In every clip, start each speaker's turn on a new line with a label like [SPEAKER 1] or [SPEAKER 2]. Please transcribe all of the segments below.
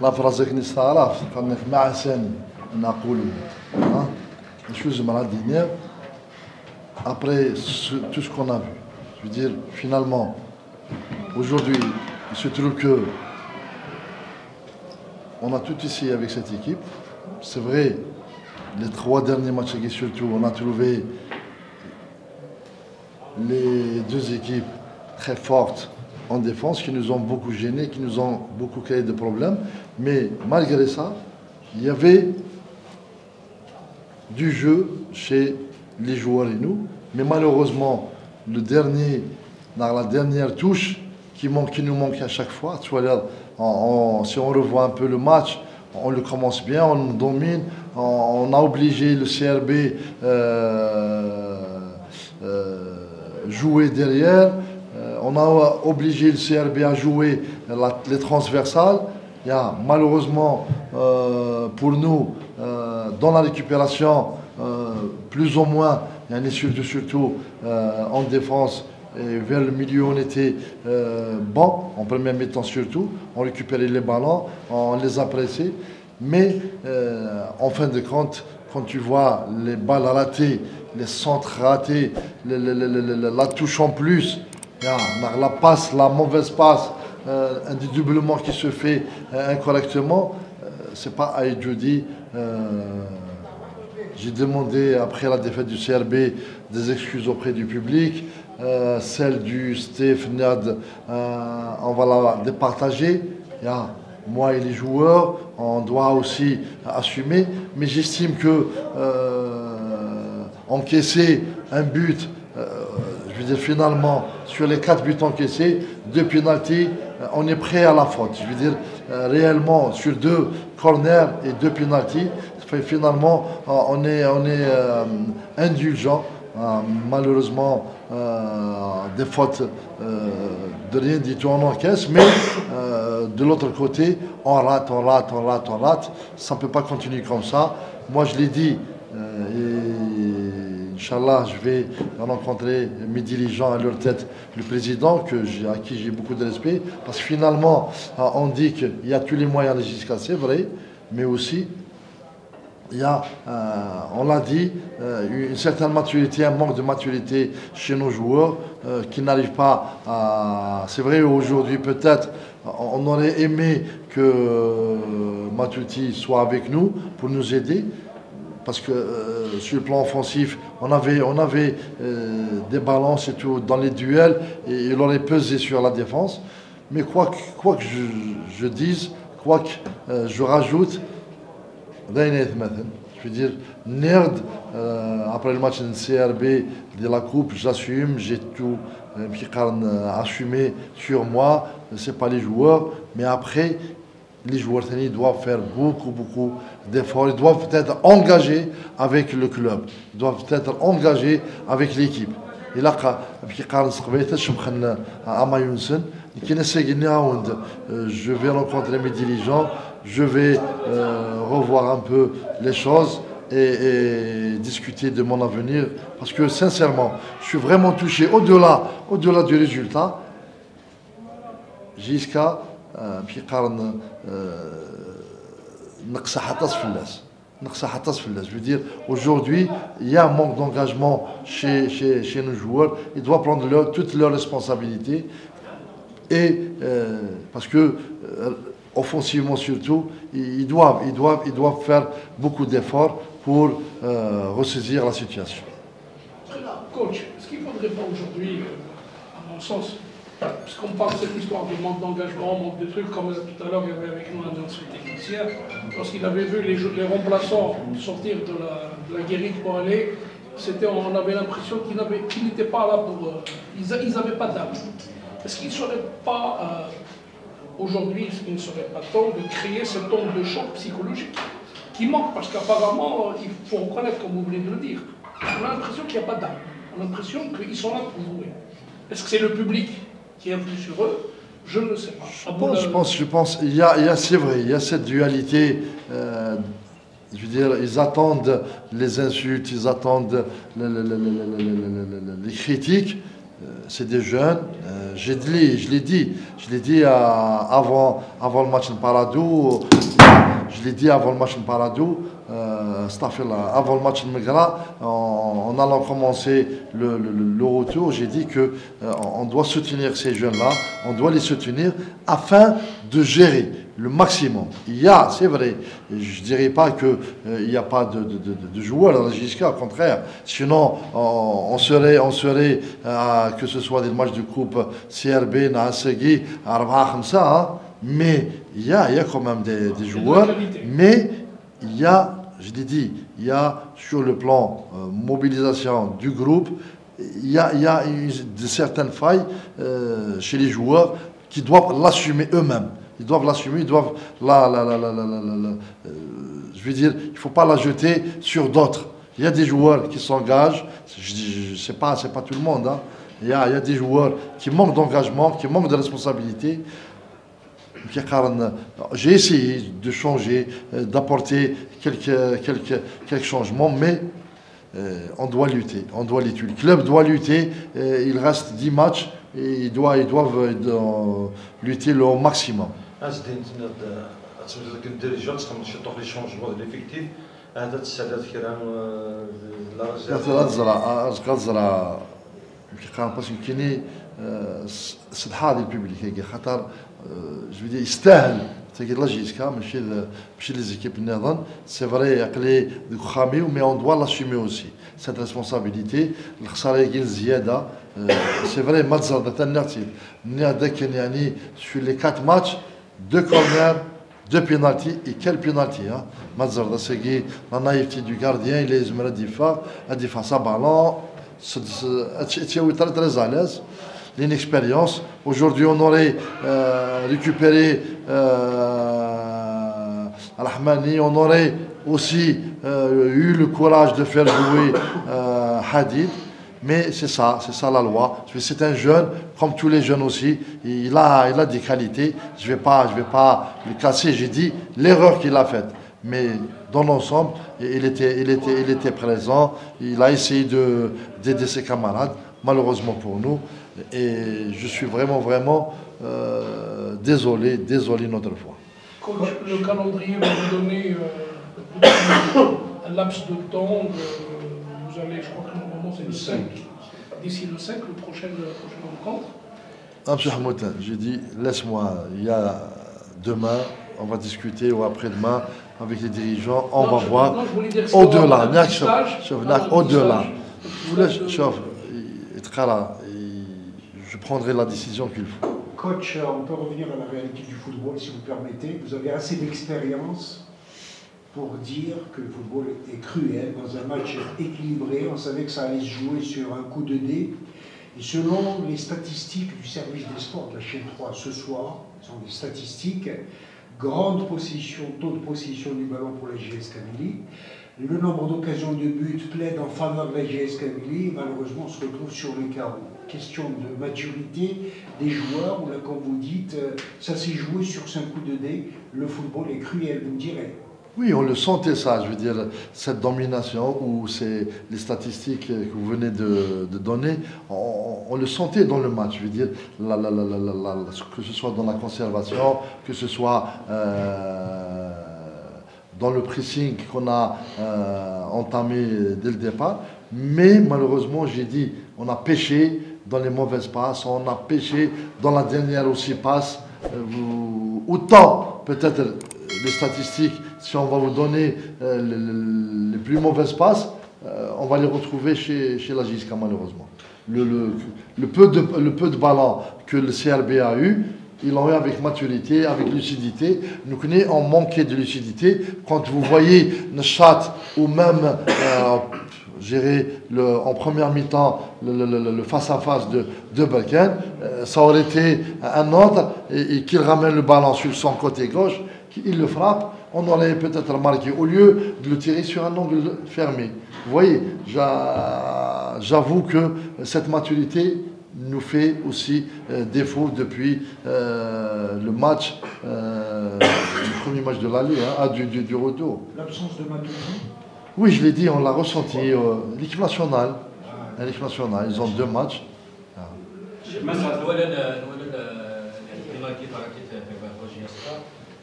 [SPEAKER 1] لا فرازك نستعرف قالنا مع سامي نقول شو زعما dernière après tout ce qu'on a vu. Je veux dire, finalement, aujourd'hui, il se trouve que on a tout essayé avec cette équipe. C'est vrai, les 3 derniers matchs, surtout, on a trouvé les 2 équipes très fortes en défense qui nous ont beaucoup gênés, qui nous ont beaucoup créé de problèmes. Mais malgré ça, il y avait du jeu chez les joueurs et nous. Mais malheureusement, la dernière touche qui nous manque à chaque fois, si on revoit un peu le match, on le commence bien, on domine, on a obligé le CRB jouer derrière, on a obligé le CRB à jouer les transversales. Malheureusement pour nous, dans la récupération, plus ou moins, surtout en défense, et vers le milieu on était bon, en première mi-temps surtout, on récupérait les ballons, on les a pressés, mais en fin de compte, quand tu vois les balles ratées, les centres ratés, la touche en plus, la passe, la mauvaise passe, un dédoublement qui se fait incorrectement, c'est pas à Djodi. J'ai demandé après la défaite du CRB des excuses auprès du public, celle du Steve Nad, on va la départager. Moi et les joueurs, on doit aussi assumer, mais j'estime que encaisser un but, je veux dire finalement sur les 4 buts encaissés, 2 pénaltys, on est prêt à la faute. Je veux dire réellement sur 2 corners et 2 pénaltys, finalement on est indulgent. Malheureusement des fautes de rien du tout on encaisse, mais de l'autre côté on rate. Ça ne peut pas continuer comme ça. Moi je l'ai dit, et Inch'Allah je vais rencontrer mes dirigeants à leur tête, le président à qui j'ai beaucoup de respect, parce que finalement on dit qu'il y a tous les moyens législatifs, c'est vrai, mais aussi il y a, on l'a dit, une certaine maturité, un manque de maturité chez nos joueurs qui n'arrivent pas à... C'est vrai, aujourd'hui, peut-être, on aurait aimé que Matuidi soit avec nous pour nous aider, parce que sur le plan offensif, on avait des balances et tout dans les duels, et il aurait pesé sur la défense. Mais quoi que je dise, quoi que je rajoute, je veux dire, Nerd, après le match de CRB de la Coupe, j'assume, j'ai tout assumé sur moi, c'est pas les joueurs, mais après, les joueurs doivent faire beaucoup d'efforts, ils doivent être engagés avec le club, ils doivent être engagés avec l'équipe. Et là, je vais rencontrer mes dirigeants, je vais revoir un peu les choses et discuter de mon avenir, parce que sincèrement, je suis vraiment touché au-delà du résultat, jusqu'à je veux dire, aujourd'hui, il y a un manque d'engagement chez nos joueurs. Ils doivent prendre toutes leurs responsabilités. Et parce que, offensivement surtout, ils doivent faire beaucoup d'efforts pour ressaisir la situation.
[SPEAKER 2] Coach, est-ce qu'il ne faudrait pas aujourd'hui, à mon sens, puisqu'on parle de cette histoire de manque d'engagement, manque de trucs, comme tout à l'heure il y avait avec nous un ancien technicien, lorsqu'il avait vu les remplaçants sortir de la guérite pour aller, on avait l'impression qu'ils n'étaient pas là pour... ils n'avaient pas d'âme. Est-ce qu'il ne serait pas, aujourd'hui, est-ce qu'il ne serait pas temps de créer cette onde de choc psychologique qui manque? Parce qu'apparemment, il faut reconnaître, comme vous venez de le dire, on a l'impression qu'il n'y a pas d'âme. On a l'impression qu'ils sont là pour jouer. Est-ce que c'est le public qui influe sur eux? Je ne sais pas.
[SPEAKER 1] Je pense, c'est vrai, il y a cette dualité. Je veux dire, ils attendent les insultes, ils attendent les critiques. c'est des jeunes. Je l'ai dit avant le match de Paradou. Je l'ai dit avant le match de Paradou. Avant le match de Megra, en allant commencer le retour, j'ai dit qu'on doit soutenir ces jeunes-là, on doit les soutenir afin de gérer le maximum. C'est vrai, je ne dirais pas qu'il n'y a pas de joueurs dans la JSK, au contraire. Sinon, on serait que ce soit des matchs de coupe CRB, Naasegui, Arba Khamsa, mais il y a quand même des joueurs, mais il y a, je l'ai dit, il y a sur le plan mobilisation du groupe, il y a de certaines failles chez les joueurs qui doivent l'assumer eux-mêmes. Ils doivent l'assumer, ils doivent je veux dire, il ne faut pas la jeter sur d'autres. Il y a des joueurs qui s'engagent, c'est pas tout le monde, hein. Il y a des joueurs qui manquent d'engagement, qui manquent de responsabilité. J'ai essayé de changer, d'apporter quelques changements, mais on doit lutter. Le club doit lutter. Il reste 10 matchs et ils doivent lutter au maximum. صدحات الببليك خاطر جو دي يستاهل تاكيد لا جيسكا ماشي لي زيكيب نظن سي فري عقلي دوك خاميو مي اون دوا لاسومي اوسي سيت ريسبونسابيلتي الخساره يجي زياده سي فري ما تزرد حتى النرتيب من هذاك يعني سو لي 4 ماتش 2 كورنر 2 pénalty et quel pénalty hein Mazarda Segui la naïveté du gardien il est زمر الدفاع sa ballon c'est très à l'aise l'inexpérience. Aujourd'hui, on aurait récupéré Al-Ahmani, on aurait aussi eu le courage de faire jouer Hadid. Mais c'est ça la loi. C'est un jeune, comme tous les jeunes aussi, il a des qualités. Je vais pas le casser, j'ai dit l'erreur qu'il a faite. Mais dans l'ensemble, il était présent, il a essayé d'aider ses camarades, malheureusement pour nous. Et je suis vraiment désolé une autre fois.
[SPEAKER 2] Coach, le calendrier va vous donner un laps de temps. Vous allez, je crois que normalement c'est le 5. D'ici le 5, la prochaine rencontre.
[SPEAKER 1] Absolument, j'ai dit, laisse-moi, il y a demain, on va discuter ou après-demain avec les dirigeants, on va voir au-delà. Au-delà. Je prendrai la décision qu'il faut.
[SPEAKER 3] Coach, on peut revenir à la réalité du football, si vous permettez. Vous avez assez d'expérience pour dire que le football est cruel. Dans un match équilibré, on savait que ça allait se jouer sur un coup de dé. Et selon les statistiques du service des sports de la chaîne 3 ce soir, ce sont des statistiques, grande possession, taux de possession du ballon pour la JS Kabylie. Le nombre d'occasions de but plaide en faveur de la JS Kabylie. Malheureusement, on se retrouve sur le carreau. Question de maturité des joueurs, où là, comme vous dites, ça s'est joué sur 5 coups de dé. Le football est cruel, vous me direz.
[SPEAKER 1] Oui, on le sentait ça, je veux dire, cette domination ou les statistiques que vous venez de donner, on le sentait dans le match, je veux dire, que ce soit dans la conservation, que ce soit dans le pressing qu'on a entamé dès le départ. Mais malheureusement, j'ai dit, on a pêché dans les mauvaises passes, on a pêché dans la dernière aussi passe. Autant, peut-être, les statistiques, si on va vous donner les plus mauvaises passes, on va les retrouver chez la JSK, malheureusement. Le peu de ballons que le CRB a eu, ils l'ont eu avec maturité, avec lucidité. Nous connaissons, on manquait de lucidité. Quand vous voyez Nechat ou même en première mi-temps le face-à-face de Berken, ça aurait été un autre et qu'il ramène le ballon sur son côté gauche, qu'il le frappe, on aurait peut-être remarqué, au lieu de le tirer sur un angle fermé. Vous voyez, j'avoue que cette maturité nous fait aussi défaut depuis le match, le premier match de l'année, hein, du retour.
[SPEAKER 3] L'absence de Matuidi?
[SPEAKER 1] Oui, je l'ai dit, on l'a ressenti. L'équipe nationale, ils ont 2 matchs.
[SPEAKER 4] مثلا اولا البينالتي طرقت في بروجياستا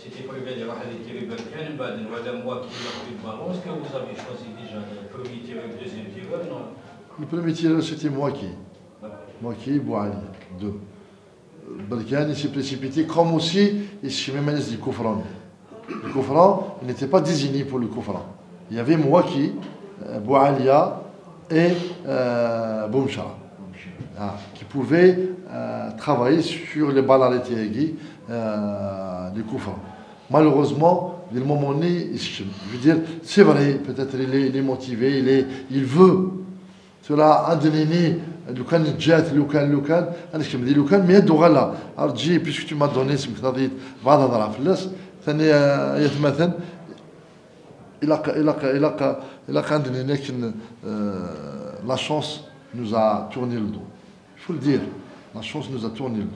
[SPEAKER 4] سيتي بريفي اللي راح يدير بركان من بعد ولا موا كي ياخذ البالون اسكو vous avez choisi déjà le premier tireur le deuxième tireur non.
[SPEAKER 1] Le premier tireur c'était moi qui Bouali 2. Berkane s'est précipité comme aussi il s'est même dit coup franc. Le coup franc il n'était pas désigné pour le coup franc. Il y avait Mouaki, Boualia et Boumchara qui pouvaient travailler sur les balles arrêtées les coups francs. Malheureusement, dès le moment donné, je veux dire, c'est vrai, peut-être il est motivé, il veut. Cela a donné, le can jet, le can, je me dis le can, mais d'où là, Arji, puisque tu m'as donné ce que tu as dit, va dans la flasse, ثاني يتمثل إلى كان donné la chance nous a tourné le dos. Il faut le dire, la chance nous a tourné le dos.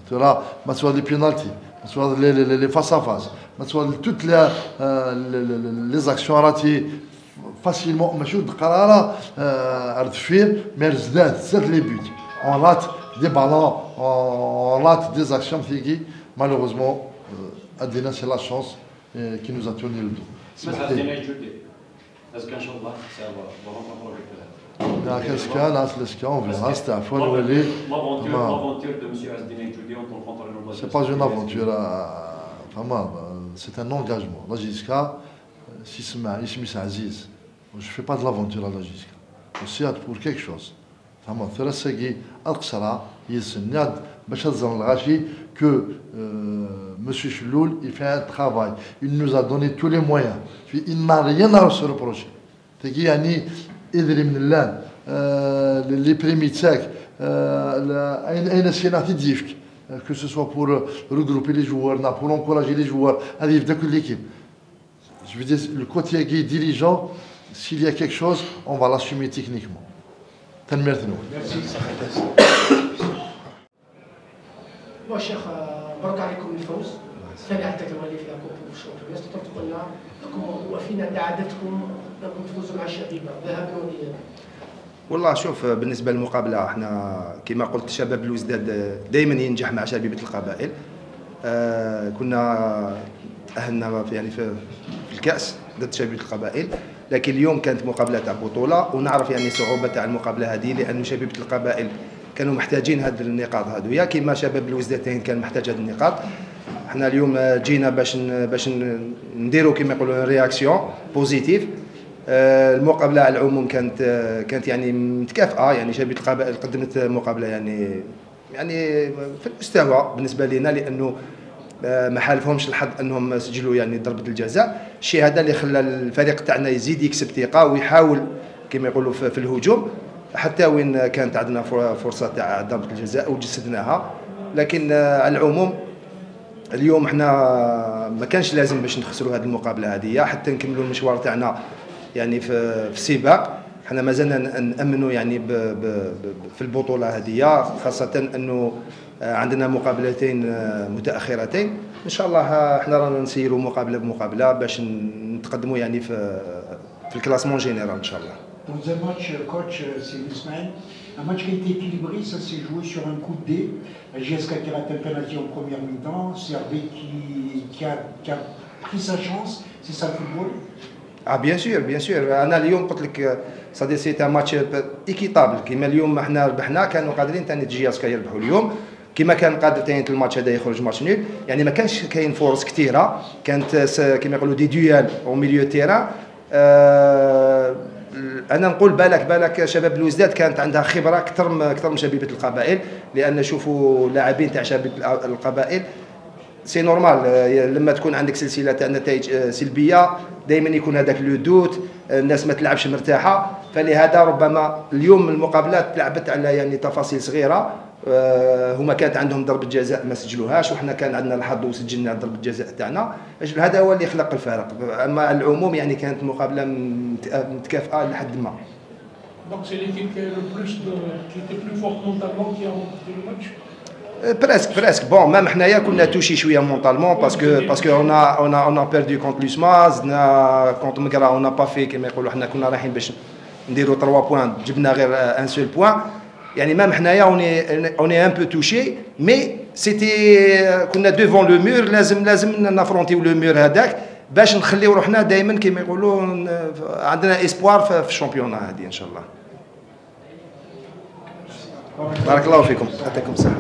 [SPEAKER 1] Tu vois, ما soit les pénaltys, ما soit les face à face, ما soit toutes les actions ratées facilement. ما شو القرارة أردفير مرزدات زاد les buts. On rate des ballons, on rate des actions qui malheureusement Adina c'est la chance qui nous a tourné le dos.
[SPEAKER 5] Est-ce qu'un jour là, ça va
[SPEAKER 1] qu'est-ce qu'il y a là, on verra, c'était à fois
[SPEAKER 5] l'aventure de M. Azdine Djoudi en tant qu'entraîneur.
[SPEAKER 1] C'est pas une aventure, c'est un engagement. La JSK, si c'est Aziz, je ne fais pas de l'aventure à la JSK. Je suis pour quelque chose. ثلاثة أقصر يسند باش تزن الغاشي que Monsieur Chloul, il fait un travail. Il nous a donné tous les moyens. Il n'a rien à se reprocher. يعني إذن من الآن les primitifs أين سيناتي ديفك que ce soit pour regrouper les joueurs, pour encourager les joueurs à vivre de l'équipe. Je veux dire, le côté dirigeant, s'il y a quelque chose, on va l'assumer techniquement.
[SPEAKER 3] Merci.
[SPEAKER 6] bon شيخ مبروك عليكم الفوز ثاني حتى تولي فيها كوب الشامبيونز تقدر تقول لنا لكم وفين عند عادتكم انكم تفوزوا مع الشبيبه ذهابا وايابا.
[SPEAKER 7] والله شوف بالنسبه للمقابله احنا كما قلت شباب الوزداد دائما ينجح مع شبيبه القبائل. كنا تاهلنا في الكاس ضد شبيبه القبائل، لكن اليوم كانت مقابله تاع بطوله ونعرف يعني صعوبه تاع المقابله هذه لأن شبيبه القبائل كانوا محتاجين هاد النقاط هذويا كما شباب الوزدتين كان محتاج هاد النقاط. احنا اليوم جينا باش نديروا كما يقولوا رياكسيون بوزيتيف. المقابله على العموم كانت يعني متكافئه، يعني شبيبه القبائل قدمت مقابله يعني في المستوى بالنسبه لنا، لانه ما حالفهمش الحظ انهم سجلوا يعني ضربه الجزاء. الشيء هذا اللي خلى الفريق تاعنا يزيد يكسب ثقه ويحاول كما يقولوا في الهجوم حتى وين كانت عندنا فرصه تاع ضربه الجزاء وجسدناها. لكن على العموم اليوم احنا ما كانش لازم باش نخسروا هذه المقابله هذه حتى نكملوا المشوار تاعنا يعني في السباق. احنا مازلنا نامنوا يعني في البطوله هذه، خاصه انه عندنا مقابلتين متاخرتين. ان شاء الله احنا رانا نسيروا مقابله بمقابله باش نتقدموا يعني في الكلاسمون جينيرال ان شاء الله.
[SPEAKER 3] Dans un match, coach, c'est une semaine, un match qui a été équilibré, ça s'est joué sur un coup de dé. JSK qui a raté un penalty en première mi-temps, CRB qui a pris sa chance, c'est ça le football.
[SPEAKER 7] Ah bien sûr. انا اليوم قلت لك صديقي سي ماتش ايكيتابل كيما اليوم احنا ربحنا كانوا قادرين ثاني JSK يربحوا اليوم، كما كان قادر ثاني الماتش هذا يخرج ماتش نيل. يعني ما كانش كاين فرص كثيره، كانت كما يقولوا دي دويال او ميليو تيران. انا نقول بالك شباب الوزداد كانت عندها خبره اكثر من شبيبه القبائل، لان شوفوا لاعبين تاع شبيبه القبائل سي نورمال لما تكون عندك سلسله تاع نتائج سلبيه دائما يكون هذاك لو دوت، الناس ما تلعبش مرتاحه. فلهذا ربما اليوم المقابلات لعبت على يعني تفاصيل صغيره. هما كانت عندهم ضربه جزاء ما سجلوهاش وحنا كان عندنا الحظ وسجلنا ضربه الجزاء تاعنا. هذا هو اللي خلق الفارق. اما على العموم يعني كانت مقابله متكافئه لحد ما.
[SPEAKER 2] Donc c'est l'équipe qui était plus forte mentalement qui a remporté le match.
[SPEAKER 7] Presque. Bon, même حنايا كنا توشي شويه مونطالمون باسكو on a perdu contre l'USMA, contre Mgra on n'a pas fait كما يقولوا حنا كنا رايحين باش نديروا 3 بوان جبنا غير ان سول بوان. يعني مام حنايا اوني ان بو توشي مي سيتي كنا ديفون لو مور لازم نافرونتيو لو مور هذاك باش نخليو روحنا دائما كما يقولوا عندنا اسبوار في الشامبيونا هذه ان شاء الله. بارك الله فيكم، يعطيكم الصحه.